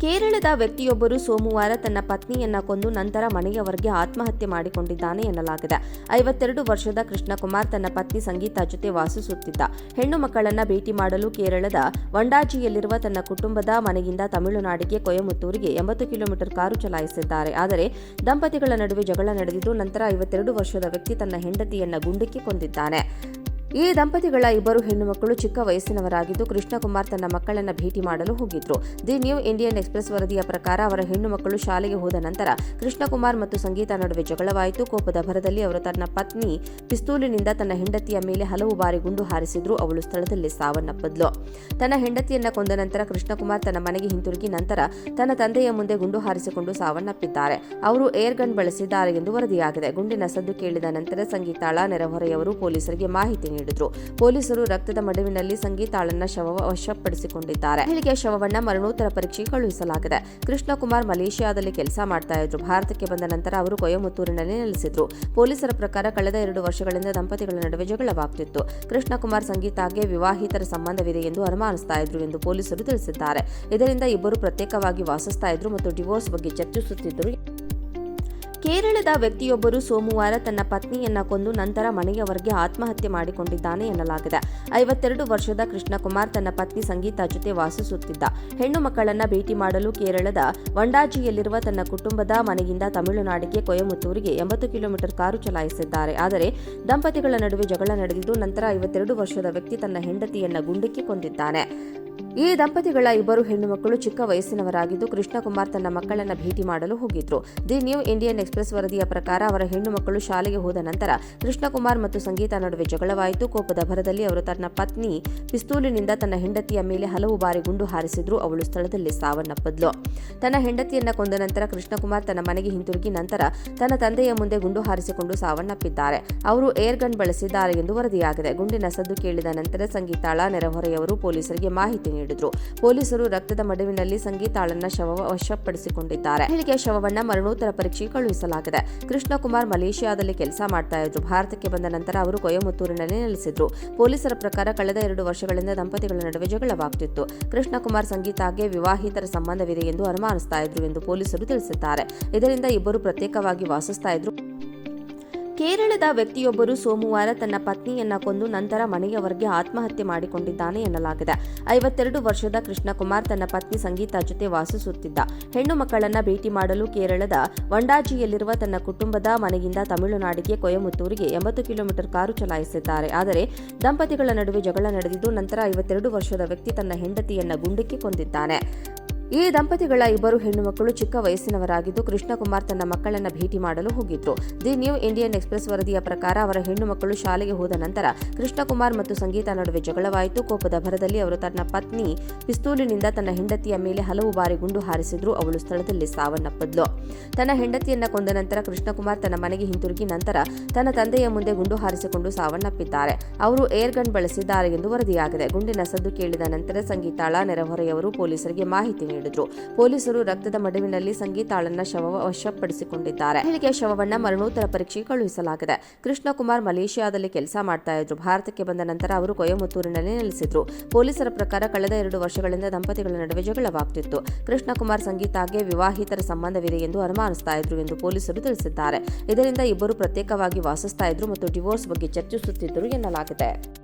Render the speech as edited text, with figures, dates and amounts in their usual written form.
ಕೇರಳದ ವ್ಯಕ್ತಿಯೊಬ್ಬರು ಸೋಮವಾರ ತನ್ನ ಪತ್ನಿಯನ್ನ ಕೊಂದು ನಂತರ ಮನೆಯವರಿಗೆ ಆತ್ಮಹತ್ಯೆ ಮಾಡಿಕೊಂಡಿದ್ದಾನೆ ಎನ್ನಲಾಗಿದೆ. 52 ವರ್ಷದ ಕೃಷ್ಣಕುಮಾರ್ ತನ್ನ ಪತ್ನಿ ಸಂಗೀತಾ ಜೊತೆ ವಾಸಿಸುತ್ತಿದ್ದ. ಹೆಣ್ಣು ಮಕ್ಕಳನ್ನ ಭೇಟಿ ಮಾಡಲು ಕೇರಳದ ವಂಡಾಜಿಯಲ್ಲಿರುವ ತನ್ನ ಕುಟುಂಬದ ಮನೆಯಿಂದ ತಮಿಳುನಾಡಿಗೆ ಕೊಯಮತ್ತೂರಿಗೆ 80 ಕಿಲೋಮೀಟರ್ ಕಾರು ಚಲಾಯಿಸಿದ್ದಾರೆ. ಆದರೆ ದಂಪತಿಗಳ ನಡುವೆ ಜಗಳ ನಡೆದಿದ್ದು ನಂತರ 52 ವರ್ಷದ ವ್ಯಕ್ತಿ ತನ್ನ ಹೆಂಡತಿಯನ್ನ ಗುಂಡಿಕ್ಕಿ ಕೊಂದಿದ್ದಾನೆ. ಈ ದಂಪತಿಗಳ ಇಬ್ಬರು ಹೆಣ್ಣುಮಕ್ಕಳು ಚಿಕ್ಕ ವಯಸ್ಸಿನವರಾಗಿದ್ದು, ಕೃಷ್ಣಕುಮಾರ್ ತನ್ನ ಮಕ್ಕಳನ್ನ ಭೇಟಿ ಮಾಡಲು ಹೋಗಿದ್ರು. ದಿ ನ್ಯೂ ಇಂಡಿಯನ್ ಎಕ್ಸ್‌ಪ್ರೆಸ್ ವರದಿಯ ಪ್ರಕಾರ ಅವರ ಹೆಣ್ಣುಮಕ್ಕಳು ಶಾಲೆಗೆ ಹೋದ ನಂತರ ಕೃಷ್ಣಕುಮಾರ್ ಮತ್ತು ಸಂಗೀತಾ ನಡುವೆ ಜಗಳವಾಯಿತು. ಕೋಪದ ಭರದಲ್ಲಿ ಅವರು ತನ್ನ ಪತ್ನಿ ಪಿಸ್ತೂಲಿನಿಂದ ತನ್ನ ಹೆಂಡತಿಯ ಮೇಲೆ ಹಲವು ಬಾರಿ ಗುಂಡು ಹಾರಿಸಿದ್ರು. ಅವಳು ಸ್ಥಳದಲ್ಲಿ ಸಾವನ್ನಪ್ಪಿದ್ಲು. ತನ್ನ ಹೆಂಡತಿಯನ್ನ ಕೊಂದ ನಂತರ ಕೃಷ್ಣಕುಮಾರ್ ತನ್ನ ಮನೆಗೆ ಹಿಂತಿರುಗಿ ನಂತರ ತನ್ನ ತಂದೆಯ ಮುಂದೆ ಗುಂಡು ಹಾರಿಸಿಕೊಂಡು ಸಾವನ್ನಪ್ಪಿದ್ದಾರೆ. ಅವರು ಏರ್ ಗನ್ ಬಳಸಿದ್ದಾರೆ ಎಂದು ವರದಿಯಾಗಿದೆ. ಗುಂಡಿನ ಸದ್ದು ಕೇಳಿದ ನಂತರ ಸಂಗೀತಾಳ ನೆರೆಹೊರೆಯವರು ಪೊಲೀಸರಿಗೆ ಮಾಹಿತಿ ನೀಡಿದ್ರು. ಪೊಲೀಸರು ರಕ್ತದ ಮಡುವಿನಲ್ಲಿ ಸಂಗೀತಾಳನ್ನ ವಶಪಡಿಸಿಕೊಂಡಿದ್ದಾರೆ. ಮಹಿಳೆಯ ಶವವನ್ನ ಮರಣೋತ್ತರ ಪರೀಕ್ಷೆಗೆ ಕಳುಹಿಸಲಾಗಿದೆ. ಕೃಷ್ಣಕುಮಾರ್ ಮಲೇಷಿಯಾದಲ್ಲಿ ಕೆಲಸ ಮಾಡ್ತಾ ಇದ್ರು. ಭಾರತಕ್ಕೆ ಬಂದ ನಂತರ ಅವರು ಕೊಯಮತ್ತೂರಿನಲ್ಲಿ ನೆಲೆಸಿದ್ರು. ಪೊಲೀಸರ ಪ್ರಕಾರ ಕಳೆದ 2 ವರ್ಷಗಳಿಂದ ದಂಪತಿಗಳ ನಡುವೆ ಜಗಳವಾಗ್ತಿತ್ತು. ಕೃಷ್ಣಕುಮಾರ್ ಸಂಗೀತಾಗೆ ವಿವಾಹಿತರ ಸಂಬಂಧವಿದೆ ಎಂದು ಅನುಮಾನಿಸ್ತಾ ಇದ್ರು ಎಂದು ಪೊಲೀಸರು ತಿಳಿಸಿದ್ದಾರೆ. ಇದರಿಂದ ಇಬ್ಬರು ಪ್ರತ್ಯೇಕವಾಗಿ ವಾಸಿಸ್ತಾ ಇದ್ರು ಮತ್ತು ಡಿವೋರ್ಸ್ ಬಗ್ಗೆ ಚರ್ಚಿಸುತ್ತಿದ್ದರು. ಕೇರಳದ ವ್ಯಕ್ತಿಯೊಬ್ಬರು ಸೋಮವಾರ ತನ್ನ ಪತ್ನಿಯನ್ನ ಕೊಂದು ನಂತರ ಮನೆಯವರಿಗೆ ಆತ್ಮಹತ್ಯೆ ಮಾಡಿಕೊಂಡಿದ್ದಾನೆ ಎನ್ನಲಾಗಿದೆ. 52 ವರ್ಷದ ಕೃಷ್ಣಕುಮಾರ್ ತನ್ನ ಪತ್ನಿ ಸಂಗೀತಾ ಜೊತೆ ವಾಸಿಸುತ್ತಿದ್ದ. ಹೆಣ್ಣು ಮಕ್ಕಳನ್ನ ಭೇಟಿ ಮಾಡಲು ಕೇರಳದ ವಂಡಾಜಿಯಲ್ಲಿರುವ ತನ್ನ ಕುಟುಂಬದ ಮನೆಯಿಂದ ತಮಿಳುನಾಡಿಗೆ ಕೊಯಮತ್ತೂರಿಗೆ 80 ಕಿಲೋಮೀಟರ್ ಕಾರು ಚಲಾಯಿಸಿದ್ದಾರೆ. ಆದರೆ ದಂಪತಿಗಳ ನಡುವೆ ಜಗಳ ನಡೆದಿದ್ದು ನಂತರ 52 ವರ್ಷದ ವ್ಯಕ್ತಿ ತನ್ನ ಹೆಂಡತಿಯನ್ನ ಗುಂಡಿಕ್ಕಿ ಕೊಂದಿದ್ದಾನೆ. ಈ ದಂಪತಿಗಳ ಇಬ್ಬರು ಹೆಣ್ಣುಮಕ್ಕಳು ಚಿಕ್ಕ ವಯಸ್ಸಿನವರಾಗಿದ್ದು, ಕೃಷ್ಣಕುಮಾರ್ ತನ್ನ ಮಕ್ಕಳನ್ನ ಭೇಟಿ ಮಾಡಲು ಹೋಗಿದ್ರು. ದಿ ನ್ಯೂ ಇಂಡಿಯನ್ ಎಕ್ಸ್‌ಪ್ರೆಸ್ ವರದಿಯ ಪ್ರಕಾರ ಅವರ ಹೆಣ್ಣುಮಕ್ಕಳು ಶಾಲೆಗೆ ಹೋದ ನಂತರ ಕೃಷ್ಣಕುಮಾರ್ ಮತ್ತು ಸಂಗೀತಾ ನಡುವೆ ಜಗಳವಾಯಿತು. ಕೋಪದ ಭರದಲ್ಲಿ ಅವರು ತನ್ನ ಪತ್ನಿ ಪಿಸ್ತೂಲಿನಿಂದ ತನ್ನ ಹೆಂಡತಿಯ ಮೇಲೆ ಹಲವು ಬಾರಿ ಗುಂಡು ಹಾರಿಸಿದ್ರು. ಅವಳು ಸ್ಥಳದಲ್ಲಿ ಸಾವನ್ನಪ್ಪಿದ್ಲು. ತನ್ನ ಹೆಂಡತಿಯನ್ನ ಕೊಂದ ನಂತರ ಕೃಷ್ಣಕುಮಾರ್ ತನ್ನ ಮನೆಗೆ ಹಿಂತಿರುಗಿ ನಂತರ ತನ್ನ ತಂದೆಯ ಮುಂದೆ ಗುಂಡು ಹಾರಿಸಿಕೊಂಡು ಸಾವನ್ನಪ್ಪಿದ್ದಾರೆ. ಅವರು ಏರ್ ಗನ್ ಬಳಸಿದ್ದಾರೆ ಎಂದು ವರದಿಯಾಗಿದೆ. ಗುಂಡಿನ ಸದ್ದು ಕೇಳಿದ ನಂತರ ಸಂಗೀತಾಳ ನೆರೆಹೊರೆಯವರು ಪೊಲೀಸರಿಗೆ ಮಾಹಿತಿ ನೀಡಿದ್ರು. ಪೊಲೀಸರು ರಕ್ತದ ಮಡುವಿನಲ್ಲಿ ಸಂಗೀತಾಳನ್ನ ವಶಪಡಿಸಿಕೊಂಡಿದ್ದಾರೆ. ಮಹಿಳೆಯ ಶವವನ್ನ ಮರಣೋತ್ತರ ಪರೀಕ್ಷೆಗೆ ಕಳುಹಿಸಲಾಗಿದೆ. ಕೃಷ್ಣಕುಮಾರ್ ಮಲೇಷಿಯಾದಲ್ಲಿ ಕೆಲಸ ಮಾಡ್ತಾ ಇದ್ರು. ಭಾರತಕ್ಕೆ ಬಂದ ನಂತರ ಅವರು ಕೊಯಮತ್ತೂರಿನಲ್ಲಿ ನೆಲೆಸಿದ್ರು. ಪೊಲೀಸರ ಪ್ರಕಾರ ಕಳೆದ 2 ವರ್ಷಗಳಿಂದ ದಂಪತಿಗಳ ನಡುವೆ ಜಗಳವಾಗ್ತಿತ್ತು. ಕೃಷ್ಣಕುಮಾರ್ ಸಂಗೀತಾಗೆ ವಿವಾಹಿತರ ಸಂಬಂಧವಿದೆ ಎಂದು ಅನುಮಾನಿಸ್ತಾ ಇದ್ರು ಎಂದು ಪೊಲೀಸರು ತಿಳಿಸಿದ್ದಾರೆ. ಇದರಿಂದ ಇಬ್ಬರು ಪ್ರತ್ಯೇಕವಾಗಿ ವಾಸಿಸ್ತಾ ಇದ್ರು. ಕೇರಳದ ವ್ಯಕ್ತಿಯೊಬ್ಬರು ಸೋಮವಾರ ತನ್ನ ಪತ್ನಿಯನ್ನ ಕೊಂದು ನಂತರ ಮನೆಯವರಿಗೆ ಆತ್ಮಹತ್ಯೆ ಮಾಡಿಕೊಂಡಿದ್ದಾನೆ ಎನ್ನಲಾಗಿದೆ. 52 ವರ್ಷದ ಕೃಷ್ಣಕುಮಾರ್ ತನ್ನ ಪತ್ನಿ ಸಂಗೀತಾ ಜೊತೆ ವಾಸಿಸುತ್ತಿದ್ದ. ಹೆಣ್ಣು ಮಕ್ಕಳನ್ನ ಭೇಟಿ ಮಾಡಲು ಕೇರಳದ ವಂಡಾಜಿಯಲ್ಲಿರುವ ತನ್ನ ಕುಟುಂಬದ ಮನೆಯಿಂದ ತಮಿಳುನಾಡಿಗೆ ಕೊಯಮತ್ತೂರಿಗೆ 80 ಕಿಲೋಮೀಟರ್ ಕಾರು ಚಲಾಯಿಸಿದ್ದಾರೆ. ಆದರೆ ದಂಪತಿಗಳ ನಡುವೆ ಜಗಳ ನಡೆದಿದ್ದು ನಂತರ 52 ವರ್ಷದ ವ್ಯಕ್ತಿ ತನ್ನ ಹೆಂಡತಿಯನ್ನ ಗುಂಡಿಕ್ಕಿ ಕೊಂದಿದ್ದಾನೆ. ಈ ದಂಪತಿಗಳ ಇಬ್ಬರು ಹೆಣ್ಣುಮಕ್ಕಳು ಚಿಕ್ಕ ವಯಸ್ಸಿನವರಾಗಿದ್ದು, ಕೃಷ್ಣಕುಮಾರ್ ತನ್ನ ಮಕ್ಕಳನ್ನ ಭೇಟಿ ಮಾಡಲು ಹೋಗಿದ್ರು. ದಿ ನ್ಯೂ ಇಂಡಿಯನ್ ಎಕ್ಸ್‌ಪ್ರೆಸ್ ವರದಿಯ ಪ್ರಕಾರ ಅವರ ಹೆಣ್ಣುಮಕ್ಕಳು ಶಾಲೆಗೆ ಹೋದ ನಂತರ ಕೃಷ್ಣಕುಮಾರ್ ಮತ್ತು ಸಂಗೀತಾ ನಡುವೆ ಜಗಳವಾಯಿತು. ಕೋಪದ ಭರದಲ್ಲಿ ಅವರು ತನ್ನ ಪತ್ನಿ ಪಿಸ್ತೂಲಿನಿಂದ ತನ್ನ ಹೆಂಡತಿಯ ಮೇಲೆ ಹಲವು ಬಾರಿ ಗುಂಡು ಹಾರಿಸಿದ್ರು. ಅವಳು ಸ್ಥಳದಲ್ಲಿ ಸಾವನ್ನಪ್ಪಿದ್ಲು. ತನ್ನ ಹೆಂಡತಿಯನ್ನ ಕೊಂದ ನಂತರ ಕೃಷ್ಣಕುಮಾರ್ ತನ್ನ ಮನೆಗೆ ಹಿಂತಿರುಗಿ ನಂತರ ತನ್ನ ತಂದೆಯ ಮುಂದೆ ಗುಂಡು ಹಾರಿಸಿಕೊಂಡು ಸಾವನ್ನಪ್ಪಿದ್ದಾರೆ. ಅವರು ಏರ್ ಗನ್ ಬಳಸಿದ್ದಾರೆ ಎಂದು ವರದಿಯಾಗಿದೆ. ಗುಂಡಿನ ಸದ್ದು ಕೇಳಿದ ನಂತರ ಸಂಗೀತಾಳ ನೆರೆಹೊರೆಯವರು ಪೊಲೀಸರಿಗೆ ಮಾಹಿತಿ ನೀಡಿದ್ರು. ಪೊಲೀಸರು ರಕ್ತದ ಮಡುವಿನಲ್ಲಿ ಸಂಗೀತಾಳನ್ನ ವಶಪಡಿಸಿಕೊಂಡಿದ್ದಾರೆ. ಮಹಿಳೆಯ ಶವವನ್ನ ಮರಣೋತ್ತರ ಪರೀಕ್ಷೆಗೆ ಕಳುಹಿಸಲಾಗಿದೆ. ಕೃಷ್ಣಕುಮಾರ್ ಮಲೇಷಿಯಾದಲ್ಲಿ ಕೆಲಸ ಮಾಡ್ತಾ ಇದ್ರು. ಭಾರತಕ್ಕೆ ಬಂದ ನಂತರ ಅವರು ಕೊಯಮತ್ತೂರಿನಲ್ಲಿ ನೆಲೆಸಿದ್ರು. ಪೊಲೀಸರ ಪ್ರಕಾರ ಕಳೆದ 2 ವರ್ಷಗಳಿಂದ ದಂಪತಿಗಳ ನಡುವೆ ಜಗಳವಾಗ್ತಿತ್ತು. ಕೃಷ್ಣಕುಮಾರ್ ಸಂಗೀತಾಗೆ ವಿವಾಹಿತರ ಸಂಬಂಧವಿದೆ ಎಂದು ಅನುಮಾನಿಸ್ತಾ ಇದ್ರು ಎಂದು ಪೊಲೀಸರು ತಿಳಿಸಿದ್ದಾರೆ. ಇದರಿಂದ ಇಬ್ಬರು ಪ್ರತ್ಯೇಕವಾಗಿ ವಾಸಿಸ್ತಾ ಇದ್ರು ಮತ್ತು ಡಿವೋರ್ಸ್ ಬಗ್ಗೆ ಚರ್ಚಿಸುತ್ತಿದ್ದರು ಎನ್ನಲಾಗಿದೆ.